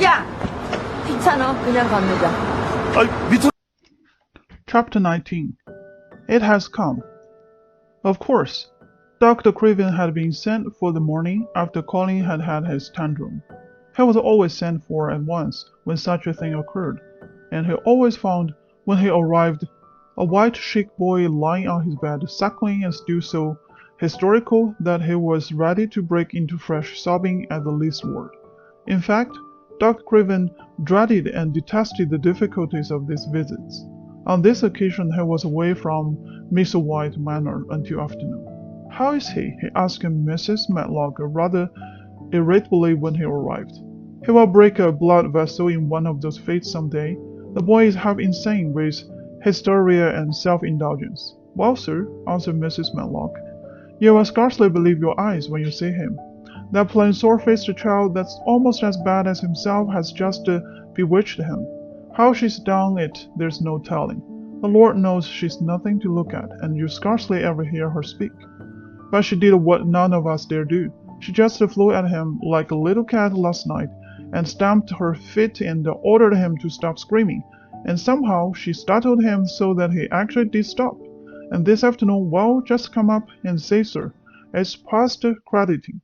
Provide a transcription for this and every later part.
야! 귀찮아. 그냥 건너자. Chapter 19. It has come. Of course, Dr. Craven had been sent for the morning after Colin had had his tantrum. He was always sent for at once when such a thing occurred, and he always found, when he arrived, a white chic boy lying on his bed, suckling and still so hysterical that he was ready to break into fresh sobbing at the least word. In fact, Dr. Craven dreaded and detested the difficulties of these visits. On this occasion he was away from Mr. White Manor until afternoon. "How is he?" he asked Mrs. Medlock rather irritably when he arrived. "He will break a blood vessel in one of those fits some day. The boy is half insane with hysteria and self-indulgence." "Well, sir," answered Mrs. Medlock, "you will scarcely believe your eyes when you see him. That plain sore-faced child that's almost as bad as himself has just bewitched him. How she's done it there's no telling. The Lord knows she's nothing to look at, and you scarcely ever hear her speak. But she did what none of us dare do. She just flew at him like a little cat last night, and stamped her feet and ordered him to stop screaming, and somehow she startled him so that he actually did stop. And this afternoon, well, just come up and say, sir, it's past crediting."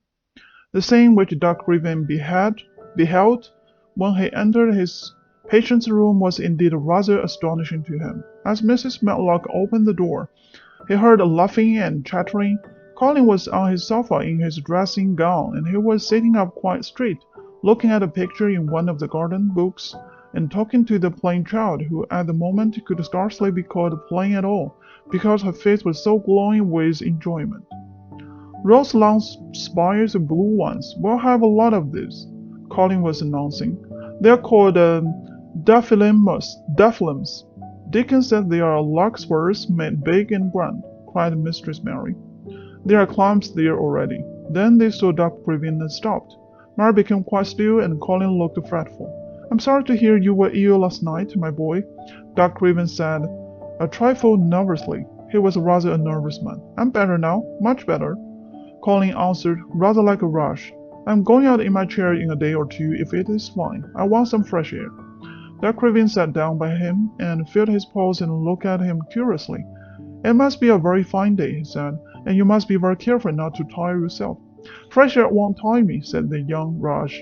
The scene which Dr. Craven beheld when he entered his patient's room was indeed rather astonishing to him. As Mrs. Medlock opened the door, he heard laughing and chattering. Colin was on his sofa in his dressing gown, and he was sitting up quite straight, looking at a picture in one of the garden books, and talking to the plain child, who at the moment could scarcely be called plain at all, because her face was so glowing with enjoyment. "Rose lawn spires, blue ones. We'll have a lot of these," Colin was announcing. "They're called daffodils. Dickon said they are larkspurs made big and grand," cried Mistress Mary. "There are clumps there already." Then they saw Dr. Craven and stopped. Mary became quite still, and Colin looked fretful. "I'm sorry to hear you were ill last night, my boy," Dr. Craven said, a trifle nervously. He was rather a nervous man. "I'm better now, much better," Colin answered, rather like a rush. "I'm going out in my chair in a day or two if it is fine. I want some fresh air." Dr. Craven sat down by him and felt his pulse and looked at him curiously. "It must be a very fine day," he said, "and you must be very careful not to tire yourself." "Fresh air won't tire me," said the young Raj.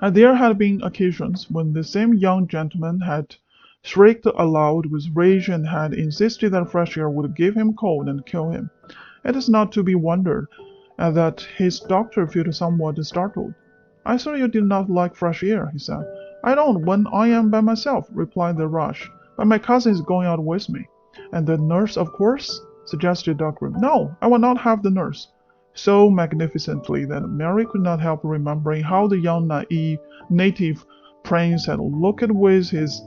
And there had been occasions when the same young gentleman had shrieked aloud with rage and had insisted that fresh air would give him cold and kill him. It is not to be wondered at that his doctor felt somewhat startled. "I saw you did not like fresh air," he said. "I don't when I am by myself," replied the Raj, "but my cousin is going out with me." "And the nurse, of course?" suggested Dr. "No, I will not have the nurse," so magnificently that Mary could not help remembering how the young native prince had looked with his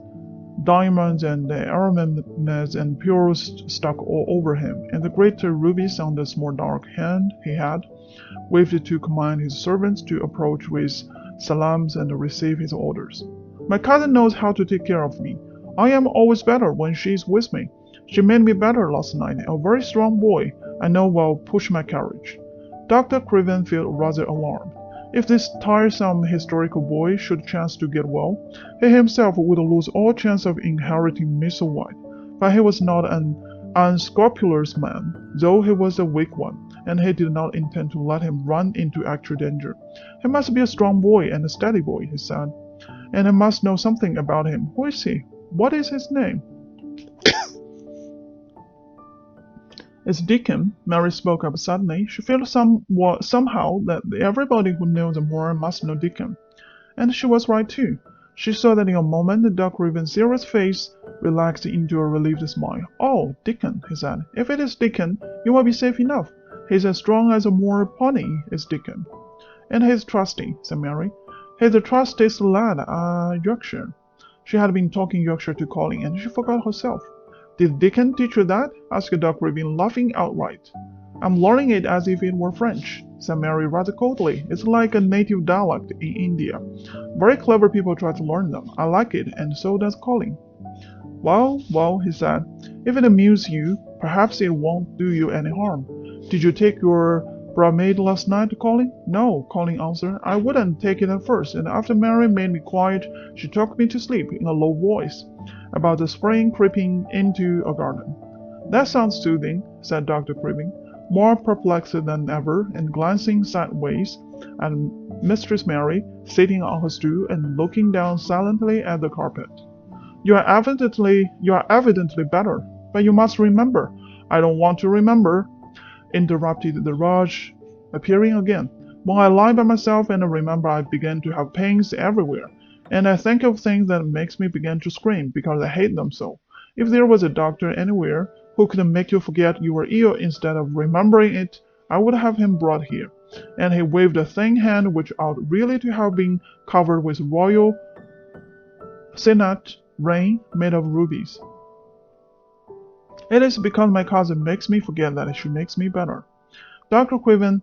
diamonds and ornaments and pearls stuck all over him, and the great rubies on the small dark hand he had waved to command his servants to approach with salams and receive his orders. "My cousin knows how to take care of me. I am always better when she is with me. She made me better last night. A very strong boy, I know, will push my carriage." Dr. Craven felt rather alarmed. If this tiresome historical boy should chance to get well, he himself would lose all chance of inheriting Mr. White. But he was not an unscrupulous man, though he was a weak one, and he did not intend to let him run into actual danger. "He must be a strong boy and a steady boy," he said, "and I must know something about him. Who is he? What is his name?" "It's Dickon," Mary spoke up suddenly. She felt somehow that everybody who knew the Moor must know Dickon. And she was right too. She saw that in a moment Dr. Craven's serious face relaxed into a relieved smile. "Oh, Dickon," he said. "If it is Dickon, you will be safe enough. He's as strong as a Moor pony, is Dickon." "And he's trusty," said Mary. "He's the trustiest lad, Yorkshire." She had been talking Yorkshire to Colin, and she forgot herself. "Did Dickon teach you that?" asked Dr. Craven, laughing outright. "I'm learning it as if it were French," said Mary rather coldly. "It's like a native dialect in India. Very clever people try to learn them. I like it, and so does Colin." Well, he said, "if it amuses you, perhaps it won't do you any harm. Did you take your Brought maid last night, Colin? No, Colin answered. I wouldn't take it at first, and after Mary made me quiet, she took me to sleep in a low voice about the spring creeping into a garden. That sounds soothing, said Dr. Craven, more perplexed than ever, and glancing sideways at Mistress Mary, sitting on her stool and looking down silently at the carpet. You are evidently better, but you must remember. I don't want to remember, interrupted the Raj, appearing again. When I lie by myself and remember, I begin to have pains everywhere, and I think of things that makes me begin to scream because I hate them so. If there was a doctor anywhere who could make you forget you were ill instead of remembering it, I would have him brought here. And he waved a thin hand which ought really to have been covered with royal signet ring made of rubies. It is because my cousin makes me forget that she makes me better. Dr. Craven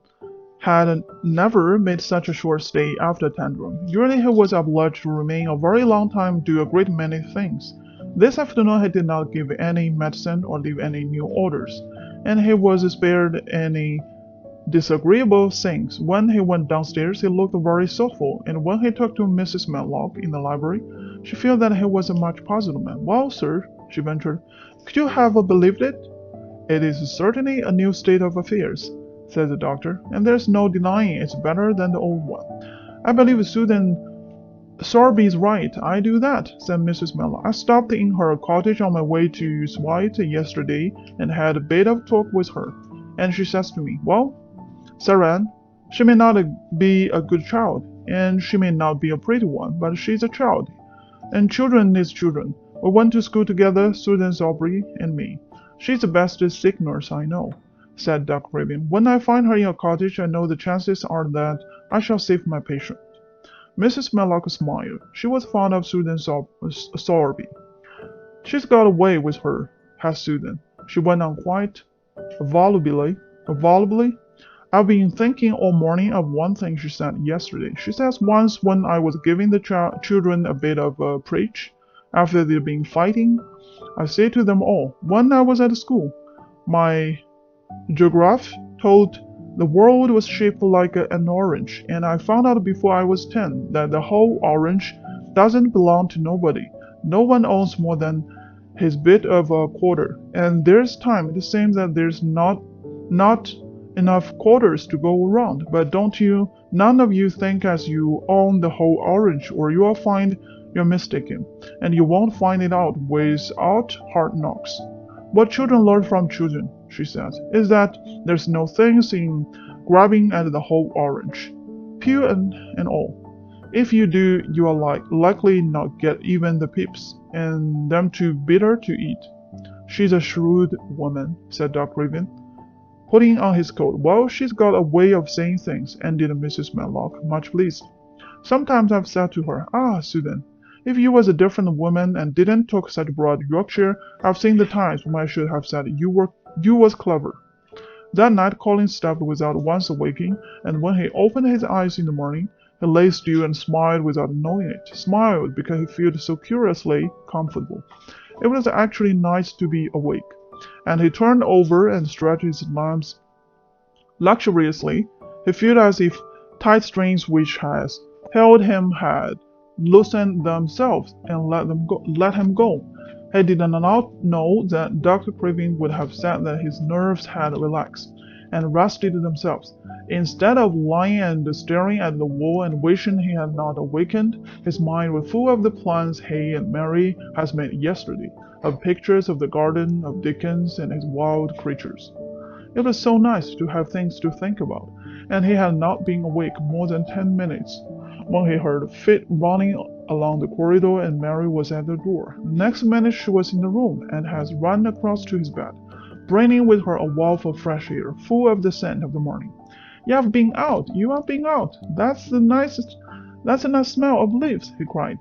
had never made such a short stay after a tantrum. Usually he was obliged to remain a very long time, do a great many things. This afternoon he did not give any medicine or leave any new orders, and he was spared any disagreeable things. When he went downstairs he looked very thoughtful, and when he talked to Mrs. Medlock in the library, she felt that he was a much puzzled man. Well, sir, she ventured, could you have believed it? It is certainly a new state of affairs, said the doctor, and there's no denying it's better than the old one. I believe Susan Sorby's right. I do that, said Mrs. Medlock. I stopped in her cottage on my way to Swite yesterday and had a bit of talk with her, and she says to me, well, Saran, she may not be a good child, and she may not be a pretty one, but she's a child, and children is children. We went to school together, Susan Sorby and me. She's the best sick nurse I know, said Dr. Craven. When I find her in a cottage, I know the chances are that I shall save my patient. Mrs. Medlock smiled. She was fond of Susan Sorby. She's got away with her, has Susan. She went on quite volubly. I've been thinking all morning of one thing she said yesterday. She says once when I was giving the children a bit of a preach, after they'd been fighting, I said to them all, when I was at school, my geograph told the world was shaped like an orange, and I found out before I was 10 that the whole orange doesn't belong to nobody. No one owns more than his bit of a quarter, and there's time. It seems that there's not enough quarters to go around, but none of you think as you own the whole orange, or you'll find you're mistaken, and you won't find it out without hard knocks. What children learn from children, she says, is that there's no things in grabbing at the whole orange, peel and all. If you do, you are likely not get even the pips, and them too bitter to eat. She's a shrewd woman, said Dr. Craven, putting on his coat. Well, she's got a way of saying things, ended Mrs. Medlock, much pleased. Sometimes I've said to her, Susan, if you was a different woman and didn't talk such broad Yorkshire, I've seen the times when I should have said you was clever. That night Colin slept without once awaking, and when he opened his eyes in the morning, he lay still and smiled without knowing it. Smiled because he felt so curiously comfortable. It was actually nice to be awake, and he turned over and stretched his limbs luxuriously. He felt as if tight strings which had held him had loosened themselves and let him go. He did not know that Dr. Craven would have said that his nerves had relaxed and rested themselves. Instead of lying and staring at the wall and wishing he had not awakened, his mind was full of the plans he and Mary had made yesterday, of pictures of the garden, of Dickens and his wild creatures. It was so nice to have things to think about, and he had not been awake more than 10 minutes when he heard feet running along the corridor and Mary was at the door. The next minute she was in the room and has run across to his bed, bringing with her a waft of fresh air, full of the scent of the morning. You have been out! That's a nice smell of leaves, he cried.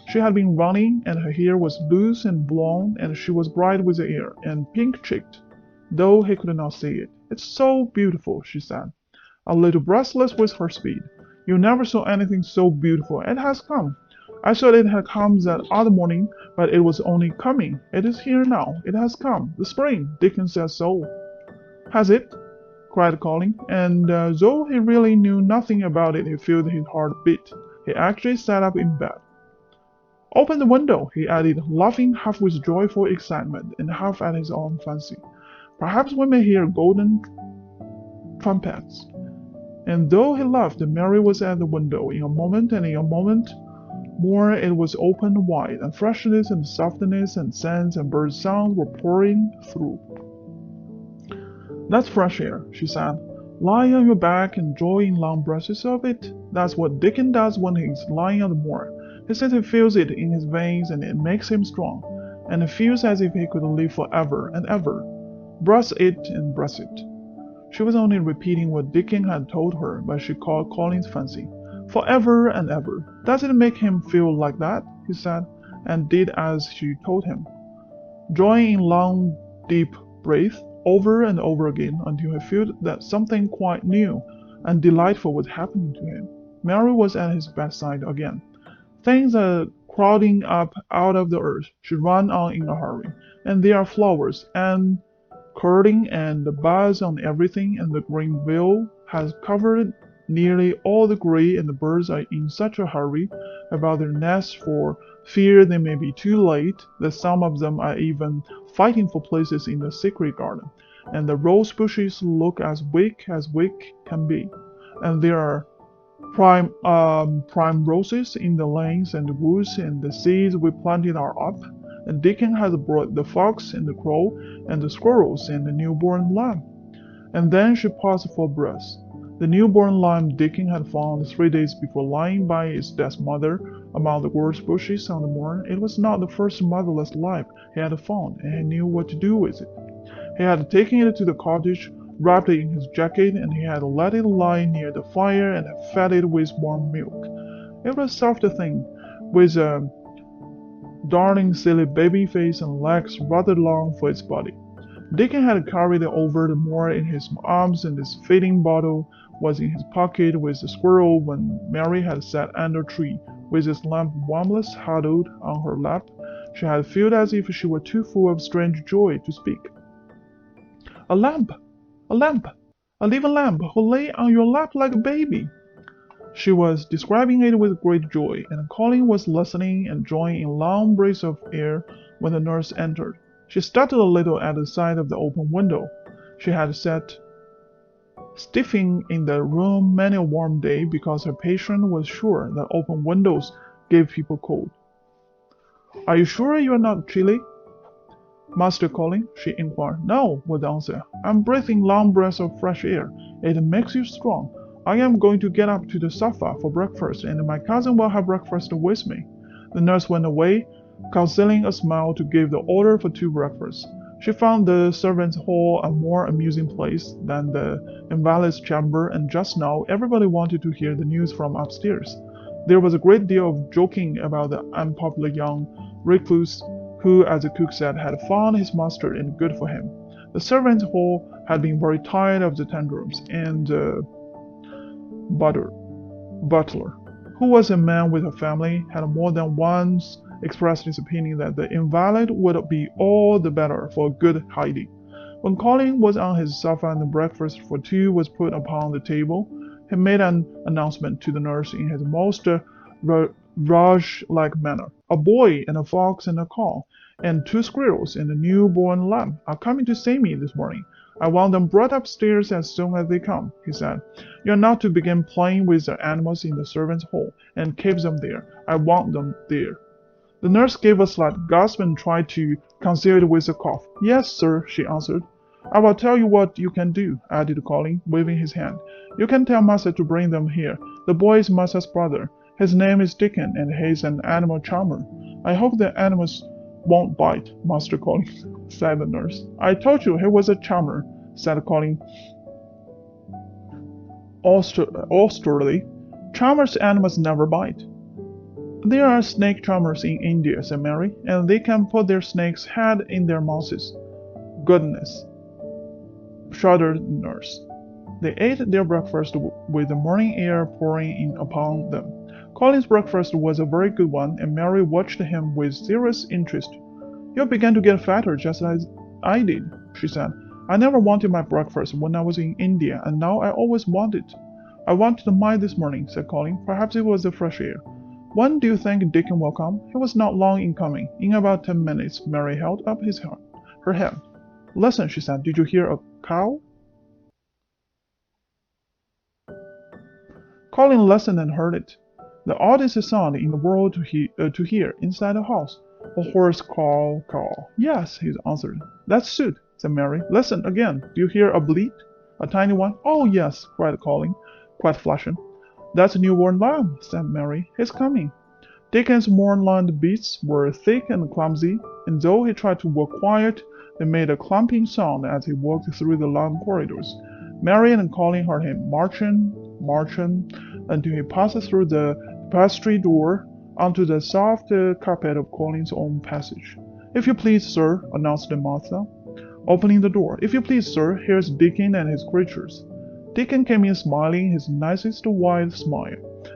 She had been running, and her hair was loose and blonde, and she was bright with the air, and pink-cheeked, though he could not see it. It's so beautiful, she said, a little breathless with her speed. You never saw anything so beautiful. It has come. I thought it had come that other morning, but it was only coming. It is here now. It has come. The spring. Dickens says so. Has it? cried Colin, and though he really knew nothing about it, he felt his heart beat. He actually sat up in bed. Open the window, he added, laughing half with joyful excitement and half at his own fancy. Perhaps we may hear golden trumpets. And though he laughed, Mary was at the window in a moment, and in a moment more it was opened wide, and freshness and softness and scents and bird sound were pouring through. That's fresh air, she said. Lie on your back and draw in long breaths of it. That's what Dickon does when he's lying on the moor. He says he feels it in his veins and it makes him strong, and he feels as if he could live forever and ever. Breath it and breath it. She was only repeating what Dickon had told her, but she caught Colin's fancy. Forever and ever. Does it make him feel like that? He said, and did as she told him, drawing in long, deep breaths over and over again until he felt that something quite new and delightful was happening to him. Mary was at his bedside again. Things are crowding up out of the earth, she ran on in a hurry, and there are flowers and curling and the buds on everything, and the green veil has covered nearly all the gray, and the birds are in such a hurry about their nests for fear they may be too late that some of them are even fighting for places in the secret garden, and the rose bushes look as weak can be, and there are prime roses in the lanes and the woods, and the seeds we planted are up, and Dickon has brought the fox and the crow and the squirrels and the newborn lamb. And then she paused for breath. The newborn lamb Dickon had found 3 days before lying by its dead mother among the gorse bushes on the moor. It was not the first motherless lamb he had found, and he knew what to do with it. He had taken it to the cottage, wrapped it in his jacket, and he had let it lie near the fire and had fed it with warm milk. It was a soft thing, with a darling silly baby face and legs rather long for its body. Dickon had carried it over the moor in his arms, and his feeding bottle was in his pocket with the squirrel when Mary had sat under a tree, with its lamb warmly huddled on her lap. She had felt as if she were too full of strange joy to speak. A lamb! A lamb! A living lamb who lay on your lap like a baby! She was describing it with great joy, and Colin was listening and drawing in long breaths of air when the nurse entered. She started a little at the sight of the open window. She had sat stiffing in the room many a warm day because her patient was sure that open windows gave people cold. Are you sure you are not chilly, Master Colin? She inquired. No, was the answer. I'm breathing long breaths of fresh air. It makes you strong. I am going to get up to the sofa for breakfast, and my cousin will have breakfast with me. The nurse went away, concealing a smile to give the order for 2 breakfasts. She found the servants' hall a more amusing place than the invalid's chamber, and just now everybody wanted to hear the news from upstairs. There was a great deal of joking about the unpopular young recluse who, as the cook said, had found his master and good for him. The servants' hall had been very tired of the tantrums, and butler, who was a man with a family, had more than once expressed his opinion that the invalid would be all the better for a good hiding. When Colin was on his sofa and the breakfast for 2 was put upon the table, he made an announcement to the nurse in his most Raj-like manner. A boy and a fox and a cow, and 2 squirrels and a newborn lamb are coming to see me this morning. I want them brought upstairs as soon as they come, he said. You are not to begin playing with the animals in the servants' hall, and keep them there. I want them there. The nurse gave a slight gasp and tried to conceal it with a cough. Yes, sir, she answered. I will tell you what you can do, added Colin, waving his hand. You can tell Master to bring them here. The boy is Master's brother. His name is Dickon, and he's an animal charmer. I hope the animals won't bite, Master Colin, said the nurse. I told you he was a charmer, said Colin austerely. Charmers' animals never bite. There are snake charmers in India, said Mary, and they can put their snake's head in their mouths. Goodness, shuddered the nurse. They ate their breakfast with the morning air pouring in upon them. Colin's breakfast was a very good one, and Mary watched him with serious interest. You began to get fatter just as I did, she said. I never wanted my breakfast when I was in India, and now I always want it. I wanted mine this morning, said Colin. Perhaps it was the fresh air. When do you think Dickon will come? He was not long in coming. In about 10 minutes, Mary held up her hand. Listen, she said. Did you hear a cow? Colin listened and heard it. The oddest sound in the world to hear inside a house. A horse caw. Yes, he answered. That's Soot, said Mary. Listen again. Do you hear a bleat? A tiny one? Oh, yes, cried Colin, quite flashing. That's a newborn lamb, said Mary. He's coming. Dickon's moorland beasts were thick and clumsy, and though he tried to walk quiet, they made a clumping sound as he walked through the long corridors. Mary and Colin heard him marching, until he passed through the pastry door onto the soft carpet of Colin's own passage. If you please, sir, announced Martha, opening the door. If you please, sir, here's Dickon and his creatures. Dickon came in smiling his nicest wide smile.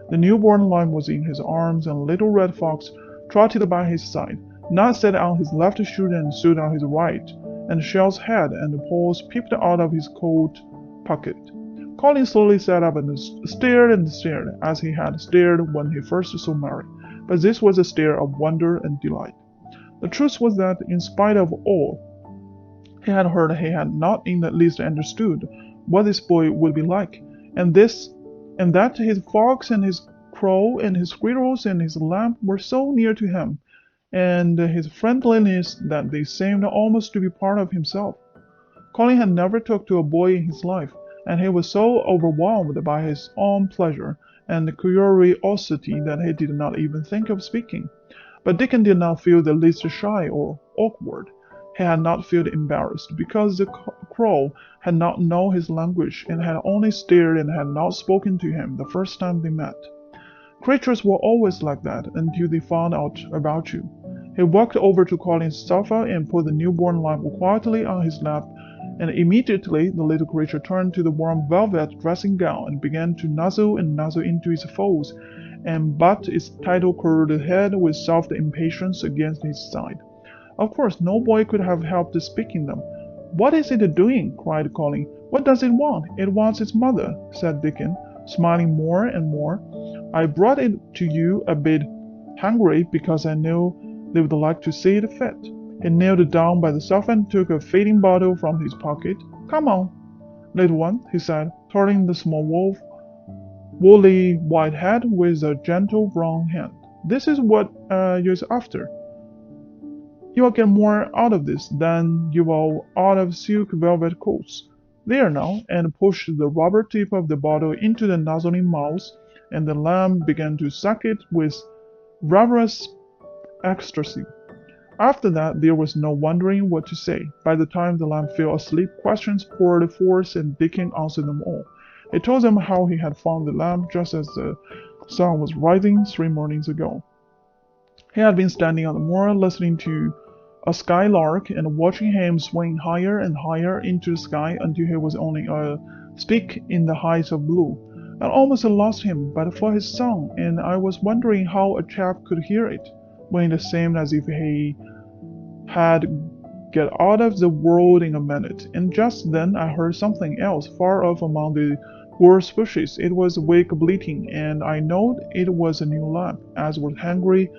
The newborn lamb was in his arms, and little red fox trotted by his side. Nut sat on his left shoe and Soot on his right, and Shell's head and paws peeped out of his coat pocket. Colin slowly sat up and stared as he had stared when he first saw Mary, but this was a stare of wonder and delight. The truth was that, in spite of all he had heard, he had not in the least understood what this boy would be like, and that his fox and his crow and his squirrels and his lamb were so near to him, and his friendliness, that they seemed almost to be part of himself. Colin had never talked to a boy in his life, and he was so overwhelmed by his own pleasure and curiosity that he did not even think of speaking. But Dickon did not feel the least shy or awkward. He had not felt embarrassed, because the crow had not known his language and had only stared and had not spoken to him the first time they met. Creatures were always like that until they found out about you. He walked over to Colin's sofa and put the newborn lamb quietly on his lap, and immediately the little creature turned to the warm velvet dressing gown and began to nuzzle into his folds, and butt its title-curled head with soft impatience against his side. Of course, no boy could have helped speaking them. What is it doing? Cried Colin. What does it want? It wants its mother, said Dickon, smiling more and more. I brought it to you a bit hungry because I knew they would like to see it fed. He knelt down by the sofa and took a feeding bottle from his pocket. Come on, little one, he said, turning the small woolly white head with a gentle brown hand. This is what you're after. You will get more out of this than you will out of silk velvet coats. There now, and pushed the rubber tip of the bottle into the nuzzling mouth, and the lamb began to suck it with ravenous ecstasy. After that, there was no wondering what to say. By the time the lamb fell asleep, questions poured forth, and Dickon answered them all. He told them how he had found the lamb just as the sun was rising 3 mornings ago. He had been standing on the moor listening to a skylark and watching him swing higher and higher into the sky until he was only a speck in the heights of blue. I almost lost him but for his song, and I was wondering how a chap could hear it, when it seemed as if he had got out of the world in a minute. And just then I heard something else far off among the gorse bushes. It was weak bleating, and I knowed it was a new lamb, as was hungry,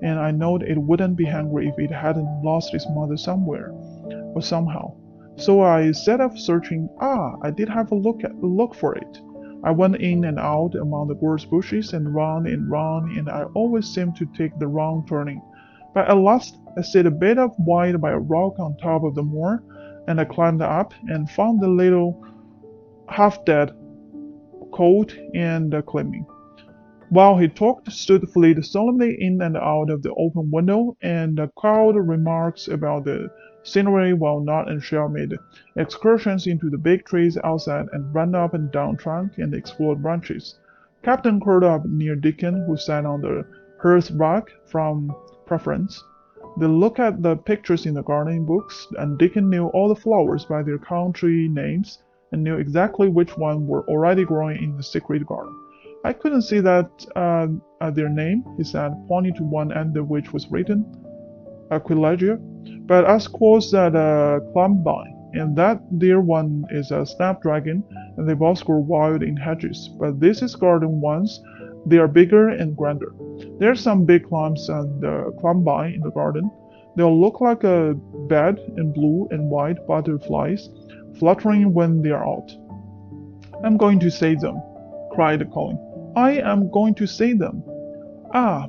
and I knowed it wouldn't be hungry if it hadn't lost its mother somewhere, or somehow. So I set off searching. I did have a look for it. I went in and out among the gorse bushes and round, and I always seemed to take the wrong turning. But at last I set a bit of white by a rock on top of the moor, and I climbed up and found the little half-dead colt and climbing. While he talked, Soot fled solemnly in and out of the open window, and called remarks about the scenery, while Nut and Shell made excursions into the big trees outside and ran up and down trunk and explored branches. Captain curled up near Dickon, who sat on the hearth rug from preference. They looked at the pictures in the gardening books, and Dickon knew all the flowers by their country names, and knew exactly which ones were already growing in the secret garden. I couldn't see that their name, he said, pointing to one end of which was written Aquilegia, but I suppose that Columbine. and that dear one is a snapdragon, and they both grow wild in hedges. But this is garden ones. They are bigger and grander. There are some big clumps and clumbi in the garden. They'll look like a bed and blue and white butterflies fluttering when they are out. I'm going to say them, cried Colin. I am going to say them. Ah,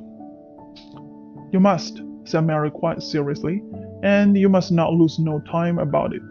you must, said Mary quite seriously, and you must not lose no time about it.